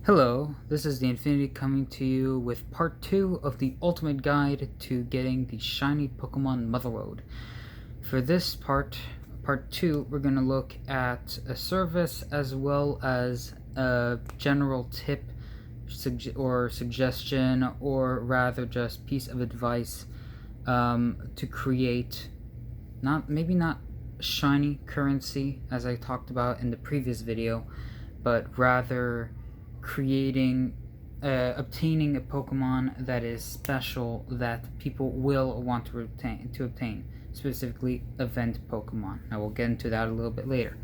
Hello, this is the Infinity coming to you with part 2 of the ultimate guide to getting the Shiny Pokemon MOTHERLODE. For this part 2, we're going to look at a service as well as a general tip or suggestion, or rather just piece of advice to create maybe not shiny currency as I talked about in the previous video, but rather obtaining a Pokemon that is special that people will want to obtain, specifically event Pokemon. I will get into that a little bit later.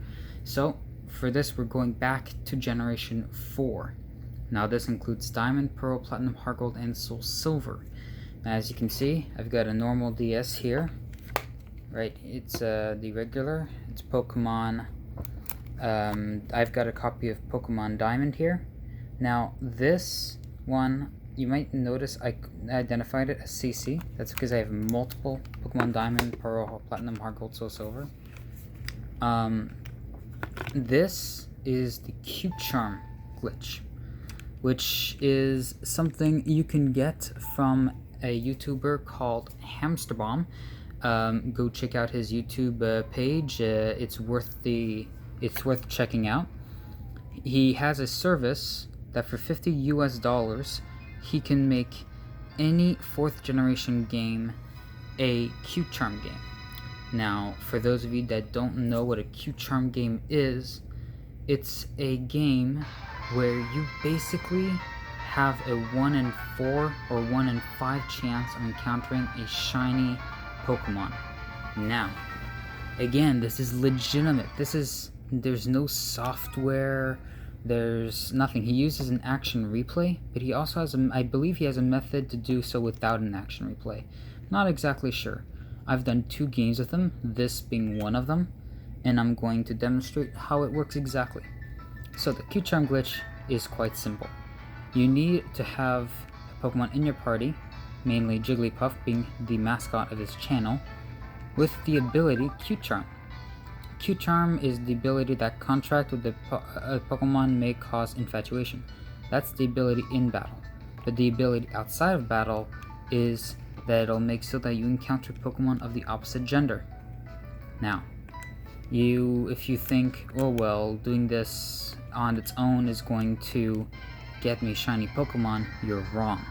So for this, we're going back to Generation 4. Now this includes Diamond, Pearl, Platinum, Heart Gold, and Soul Silver. As you can see, I've got a normal DS here. Right, it's the regular. It's Pokemon. I've got a copy of Pokemon Diamond here. Now this one, you might notice I identified it as CC. That's because I have multiple Pokemon Diamond, Pearl, Platinum, Heart Gold, Soul Silver. This is the Cute Charm glitch, which is something you can get from a YouTuber called hamsterbomb. Go check out his YouTube page. It's worth checking out. He has a service that for $50 he can make any 4th generation game a Cute Charm game. Now, for those of you that don't know what a Cute Charm game is, it's a game where you basically have a 1 in 4 or 1 in 5 chance of encountering a shiny Pokemon. Now, again, this is legitimate. There's no software, there's nothing. He uses an action replay, but he also has I believe he has a method to do so without an action replay. Not exactly sure. I've done 2 games with him, this being one of them, and I'm going to demonstrate how it works exactly. So the Cute Charm glitch is quite simple. You need to have a Pokemon in your party, mainly Jigglypuff being the mascot of his channel, with the ability Cute Charm. Cute Charm is the ability that contract with a Pokemon may cause infatuation. That's the ability in battle. But the ability outside of battle is that it'll make so that you encounter Pokemon of the opposite gender. Now, if you think, oh well, doing this on its own is going to get me shiny Pokemon, you're wrong.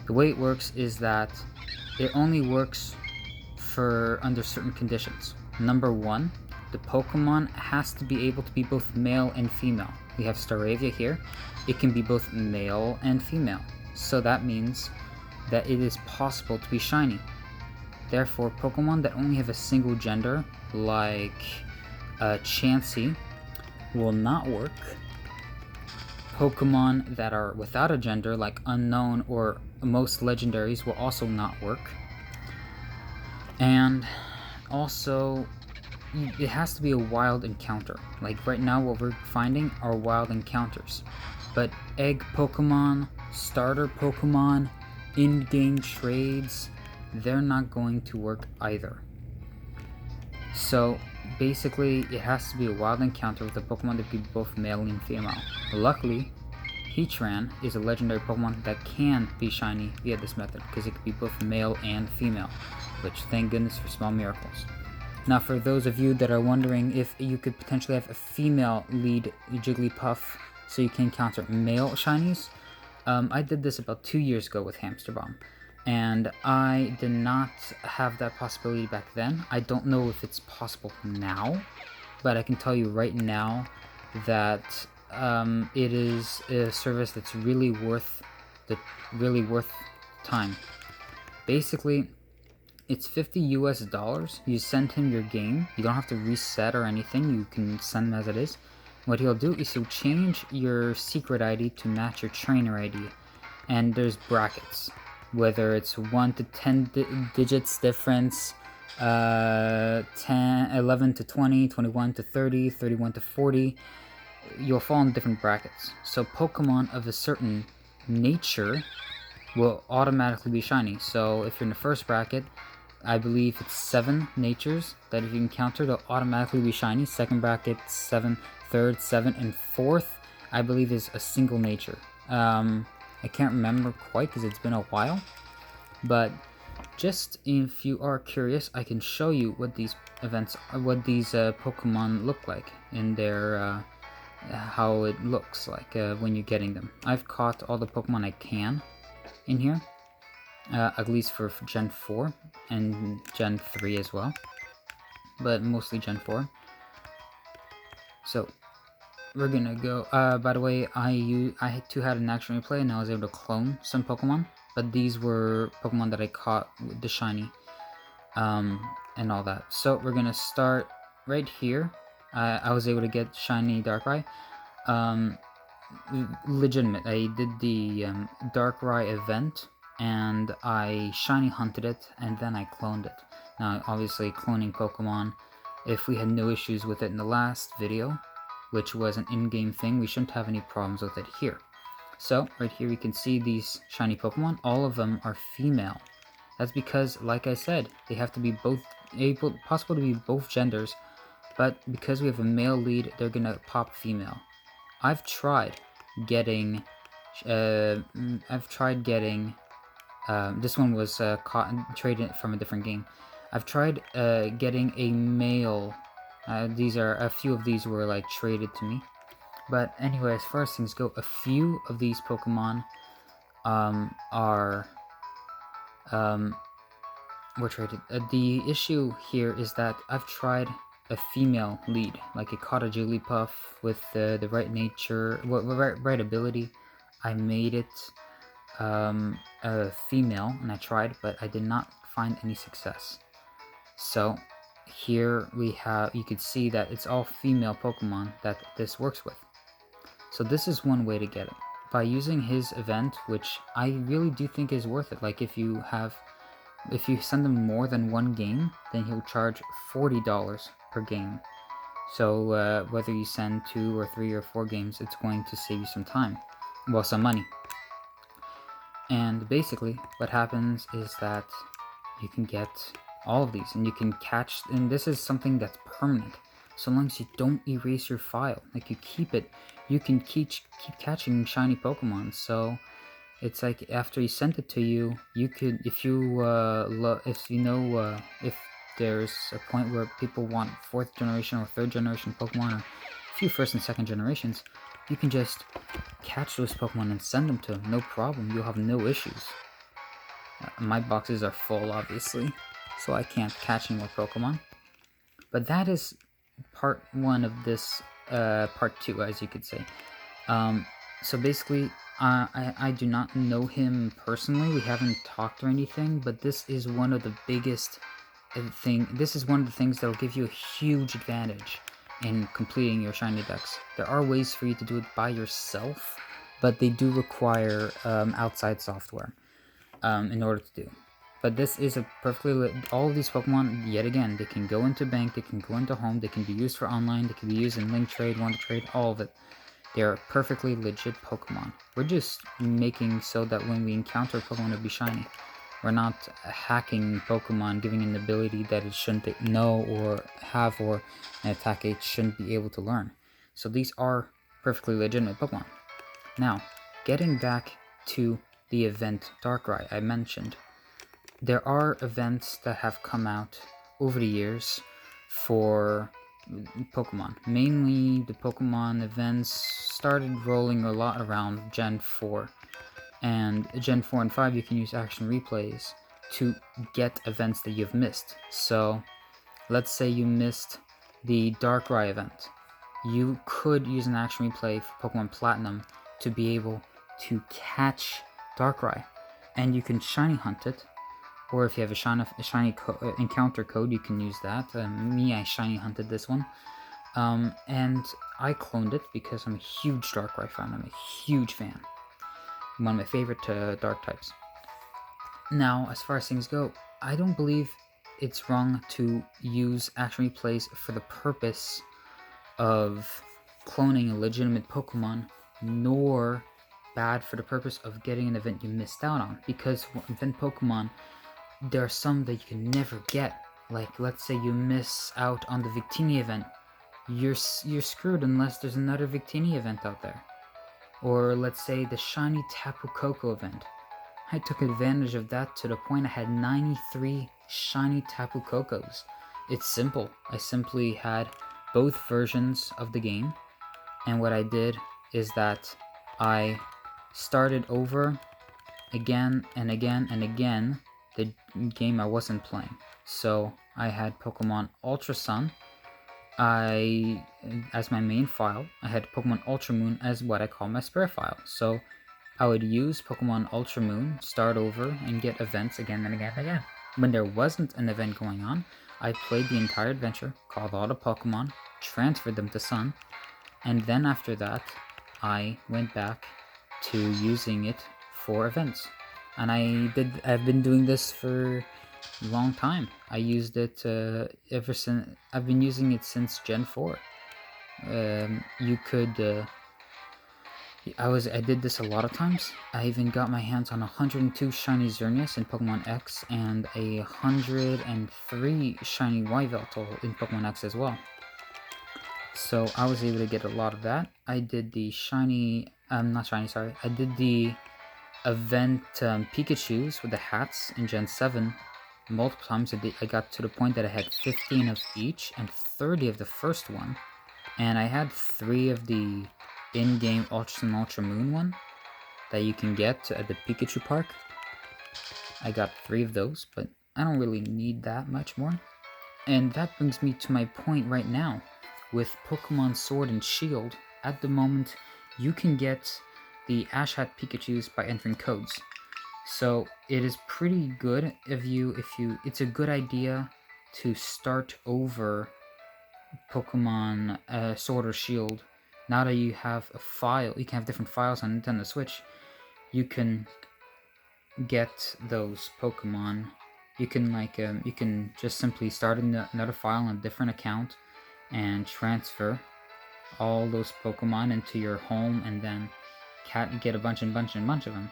The way it works is that it only works under certain conditions. Number 1, the Pokemon has to be able to be both male and female. We have Staravia here. It can be both male and female. So that means that it is possible to be shiny. Therefore, Pokemon that only have a single gender, like Chansey, will not work. Pokemon that are without a gender, like Unknown or most legendaries, will also not work. And also, it has to be a wild encounter. Like right now, what we're finding are wild encounters. But egg Pokemon, starter Pokemon, in-game trades, they're not going to work either. So basically, it has to be a wild encounter with a Pokemon that can be both male and female. Luckily, Heatran is a legendary Pokemon that can be shiny via this method, because it can be both male and female, which thank goodness for small miracles. Now, for those of you that are wondering if you could potentially have a female lead Jigglypuff so you can encounter male shinies, I did this about 2 years ago with hamsterbomb, and I did not have that possibility back then. I don't know if it's possible now, but I can tell you right now that it is a service that's really worth time. Basically, it's $50. You send him your game. You don't have to reset or anything. You can send him as it is. What he'll do is he'll change your secret ID to match your trainer ID. And there's brackets. Whether it's 1 to 10 digits difference, 11 to 20, 21 to 30, 31 to 40. You'll fall in different brackets. So Pokemon of a certain nature will automatically be shiny. So if you're in the first bracket, I believe it's 7 natures that if you encounter, they'll automatically be shiny. Second bracket, 7, third, 7, and fourth, I believe is a single nature. I can't remember quite because it's been a while, but just if you are curious, I can show you what these Pokemon look like in their how it looks like when you're getting them. I've caught all the Pokemon I can in here, at least for Gen 4 and Gen 3 as well, but mostly Gen 4. So we're gonna go. By the way, I too had an action replay and I was able to clone some Pokemon, but these were Pokemon that I caught with the shiny, and all that. So we're gonna start right here. I was able to get shiny Darkrai. Legitimate. I did the Darkrai event and I shiny hunted it and then I cloned it. Now, obviously, cloning Pokemon, if we had no issues with it in the last video, which was an in-game thing, we shouldn't have any problems with it here. So, right here you can see these shiny Pokemon. All of them are female. That's because, like I said, they have to be possible to be both genders, but because we have a male lead, they're gonna pop female. I've tried getting, this one was traded from a different game. I've tried getting a male. A few of these were like traded to me. But anyway, as far as things go, a few of these Pokemon were traded. The issue here is that I've tried a female lead, like I caught a Jigglypuff with the right nature, right ability. I made it a female, and I tried, but I did not find any success. So here you could see that it's all female Pokemon that this works with. So this is one way to get it, by using his event, which I really do think is worth it. Like if you send him more than one game, then he'll charge $40 per game. So whether you send 2 or 3 or 4 games, it's going to save you some time, well, some money. And basically what happens is that you can get all of these and you can catch, and this is something that's permanent. So long as you don't erase your file, like you keep it, you can keep catching shiny Pokemon. So it's like after he sent it to you, you could, if there's a point where people want 4th generation or 3rd generation Pokemon, or a few 1st and 2nd generations, you can just catch those Pokemon and send them to them, no problem. You'll have no issues. My boxes are full, obviously, so I can't catch any more Pokemon. But that is part 1 of this, part 2, as you could say. So basically, I do not know him personally. We haven't talked or anything, but this is one of the biggest this is one of the things that will give you a huge advantage in completing your shiny decks. There are ways for you to do it by yourself, but they do require outside software in order to do. But this is a all of these Pokemon, yet again, they can go into bank, they can go into home, they can be used for online, they can be used in link trade, want to trade, all of it. They're perfectly legit Pokemon. We're just making so that when we encounter a Pokemon, it'll be shiny. We're not hacking Pokemon, giving an ability that it shouldn't know or have, or an attack it shouldn't be able to learn. So these are perfectly legitimate Pokemon. Now, getting back to the event Darkrai I mentioned, there are events that have come out over the years for Pokemon. Mainly the Pokemon events started rolling a lot around Gen 4. And Gen 4 and 5 you can use action replays to get events that you've missed. So let's say you missed the Darkrai event. You could use an action replay for Pokemon Platinum to be able to catch Darkrai. And you can shiny hunt it. Or if you have a shiny encounter code, you can use that. I shiny hunted this one. And I cloned it because I'm a huge Darkrai fan. I'm a huge fan. One of my favorite dark types. Now, as far as things go, I don't believe it's wrong to use action replays for the purpose of cloning a legitimate Pokemon, nor bad for the purpose of getting an event you missed out on. Because event Pokemon, there are some that you can never get. Like, let's say you miss out on the Victini event. You're screwed unless there's another Victini event out there. Or let's say the Shiny Tapu Koko event. I took advantage of that to the point I had 93 Shiny Tapu Kokos. It's simple. I simply had both versions of the game, and what I did is that I started over again and again and again the game I wasn't playing. So I had Pokemon Ultra Sun as my main file. I had Pokemon Ultra Moon as what I call my spare file. So I would use Pokemon Ultra Moon, start over, and get events again and again and again. When there wasn't an event going on, I played the entire adventure, called all the Pokemon, transferred them to Sun, and then after that, I went back to using it for events. And I've been doing this for a long time. I used it ever since. I've been using it since Gen 4. You could. I did this a lot of times. I even got my hands on 102 Shiny Xerneas in Pokemon X and 103 Shiny Yveltal in Pokemon X as well. So I was able to get a lot of that. I did the I did the event Pikachus with the hats in Gen 7 multiple times. I got to the point that I had 15 of each and 30 of the first one. And I had 3 of the in-game Ultra Sun Ultra Moon one that you can get at the Pikachu Park. I got 3 of those, but I don't really need that much more. And that brings me to my point right now. With Pokemon Sword and Shield, at the moment, you can get the Ash Hat Pikachus by entering codes. So it is pretty good it's a good idea to start over Pokemon Sword or Shield. Now that you have a file, you can have different files on Nintendo Switch. You can get those Pokemon. You can just simply start another file on a different account and transfer all those Pokemon into your home, and then get a bunch of them.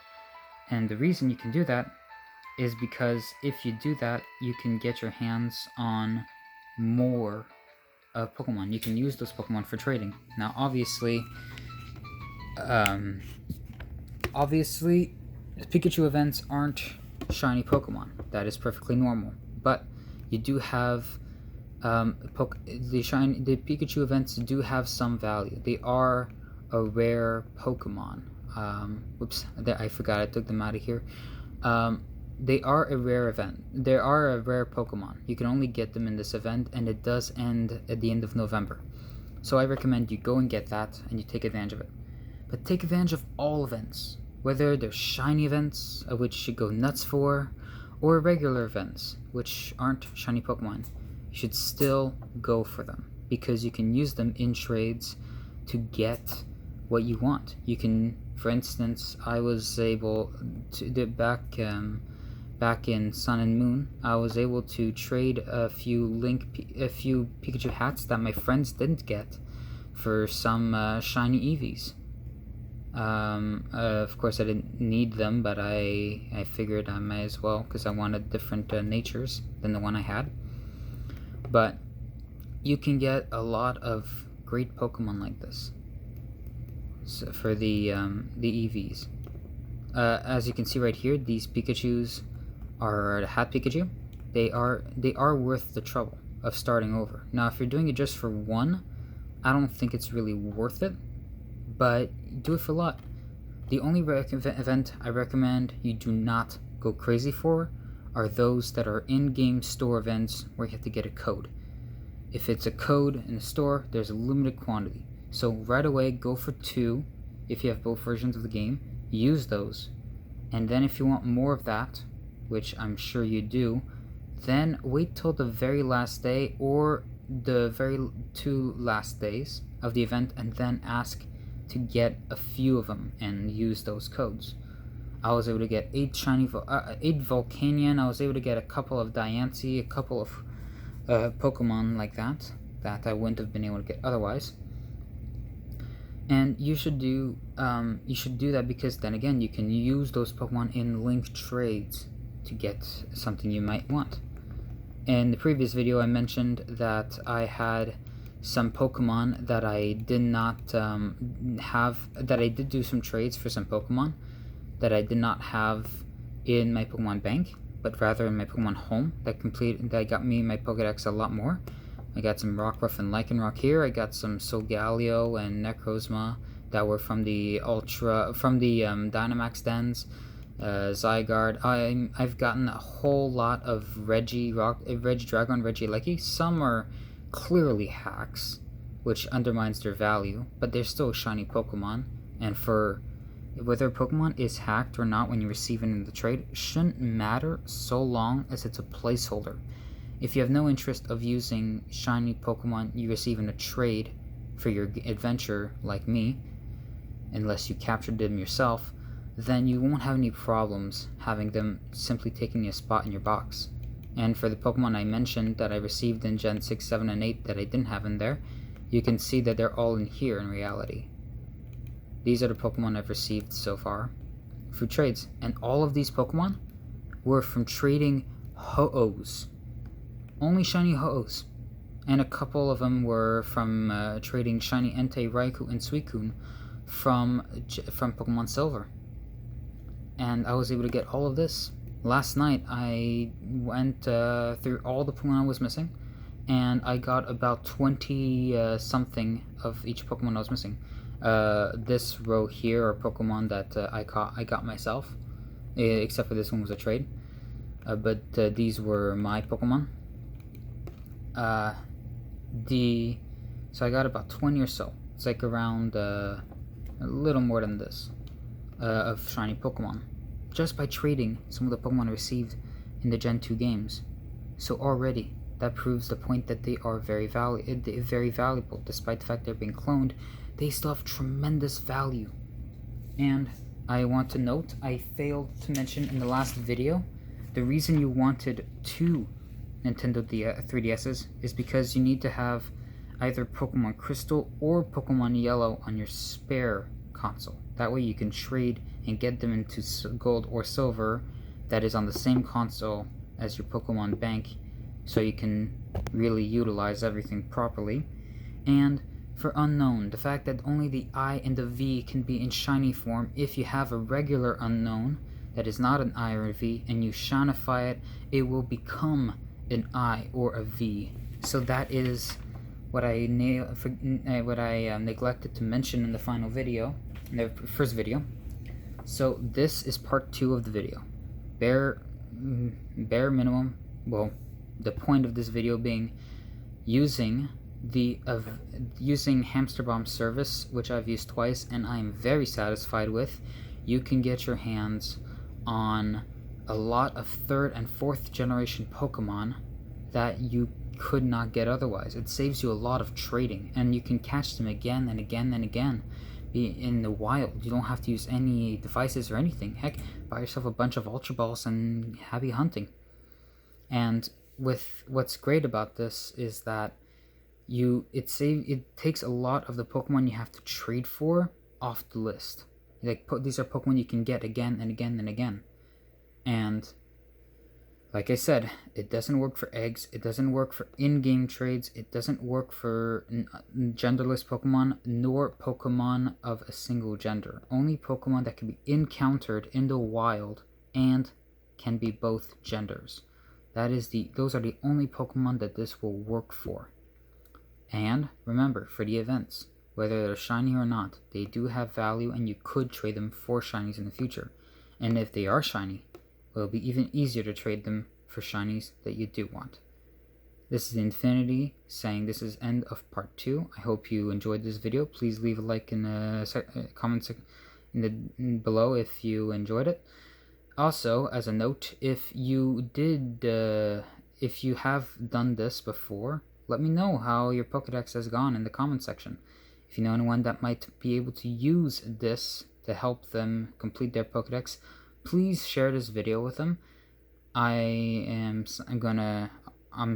And the reason you can do that is because if you do that, you can get your hands on more Pokemon. You can use those Pokemon for trading. Now, obviously, the Pikachu events aren't shiny Pokemon. That is perfectly normal. But you do have the Pikachu events do have some value. They are a rare Pokemon. Whoops, I forgot I took them out of here. They are a rare event. They are a rare Pokemon. You can only get them in this event, and it does end at the end of November. So I recommend you go and get that, and you take advantage of it. But take advantage of all events, whether they're shiny events, which you should go nuts for, or regular events, which aren't shiny Pokemon. You should still go for them, because you can use them in trades to get what you want. You can, for instance, I was able to back in Sun and Moon, I was able to trade a few Pikachu hats that my friends didn't get for some shiny Eevees. Of course, I didn't need them, but I figured I might as well, because I wanted different natures than the one I had. But you can get a lot of great Pokemon like this. So for the EVs. As you can see right here, these Pikachus are the Hat Pikachu. They are worth the trouble of starting over. Now, if you're doing it just for one, I don't think it's really worth it, but do it for a lot. The only event I recommend you do not go crazy for are those that are in-game store events where you have to get a code. If it's a code in the store, there's a limited quantity. So right away, go for 2 if you have both versions of the game. Use those. And then if you want more of that, which I'm sure you do, then wait till the very last day or the very 2 last days of the event, and then ask to get a few of them and use those codes. I was able to get 8 Volcanion. I was able to get a couple of Diancie, a couple of Pokemon like that I wouldn't have been able to get otherwise. And you should do that, because then again, you can use those Pokemon in linked trades to get something you might want. In the previous video, I mentioned that I had some Pokemon that I did not that I did do some trades for some Pokemon that I did not have in my Pokemon bank, but rather in my Pokemon home that got me my Pokedex a lot more. I got some Rockruff and Lycanroc here. I got some Solgaleo and Necrozma that were from the Dynamax dens. Zygarde. I've gotten a whole lot of Regidragon, Regieleki. Some are clearly hacks, which undermines their value, but they're still shiny Pokemon, and for whether a Pokemon is hacked or not when you receive it in the trade shouldn't matter so long as it's a placeholder. If you have no interest of using shiny Pokemon you receive in a trade for your adventure like me, unless you captured them yourself, then you won't have any problems having them simply taking a spot in your box. And for the Pokemon I mentioned that I received in Gen 6, 7, and 8 that I didn't have in there, you can see that they're all in here in reality. These are the Pokemon I've received so far through trades, and all of these Pokemon were from trading Ho-Ohs. Only shiny Ho-Ohs. And a couple of them were from trading shiny Entei, Raikou, and Suicune from Pokemon Silver. And I was able to get all of this. Last night I went through all the Pokemon I was missing, and I got about 20 something of each Pokemon I was missing. This row here are Pokemon that I got myself, except for this one was a trade. But these were my Pokemon. So I got about 20 or so. It's like around a little more than this of shiny Pokemon, just by trading some of the Pokemon I received in the Gen 2 games. So already, that proves the point that they are very valuable. Despite the fact they're being cloned, they still have tremendous value. And I want to note, I failed to mention in the last video, the reason you wanted 2 Nintendo 3DSs is because you need to have either Pokemon Crystal or Pokemon Yellow on your spare console. That way you can trade and get them into gold or silver that is on the same console as your Pokemon bank, so you can really utilize everything properly. And for unknown, the fact that only the I and the V can be in shiny form, if you have a regular unknown that is not an I or a V and you shinify it, it will become an I or a V. So that is what I neglected to mention in the final video, in the first video. So this is part 2 of the video. Bare minimum, well, the point of this video being using hamsterbomb service, which I've used twice and I am very satisfied with. You can get your hands on a lot of 3rd and 4th generation Pokemon that you could not get otherwise. It saves you a lot of trading, and you can catch them again and again and again in the wild. You don't have to use any devices or anything. Heck, buy yourself a bunch of Ultra Balls and happy hunting. And with what's great about this is that it takes a lot of the Pokemon you have to trade for off the list. Like, these are Pokemon you can get again and again and again. And like I said, it doesn't work for eggs, it doesn't work for in-game trades, it doesn't work for genderless Pokemon, nor Pokemon of a single gender. Only Pokemon that can be encountered in the wild and can be both genders. Those are the only Pokemon that this will work for. And remember, for the events, whether they're shiny or not, they do have value and you could trade them for shinies in the future. And if they are shiny, it'll be even easier to trade them for shinies that you do want. This is Infinity saying this is end of part 2. I hope you enjoyed this video. Please leave a like in the comment below if you enjoyed it. Also, as a note, if you have done this before, let me know how your Pokedex has gone in the comment section. If you know anyone that might be able to use this to help them complete their Pokedex, please share this video with them. I'm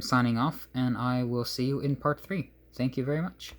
signing off, and I will see you in part 3. Thank you very much.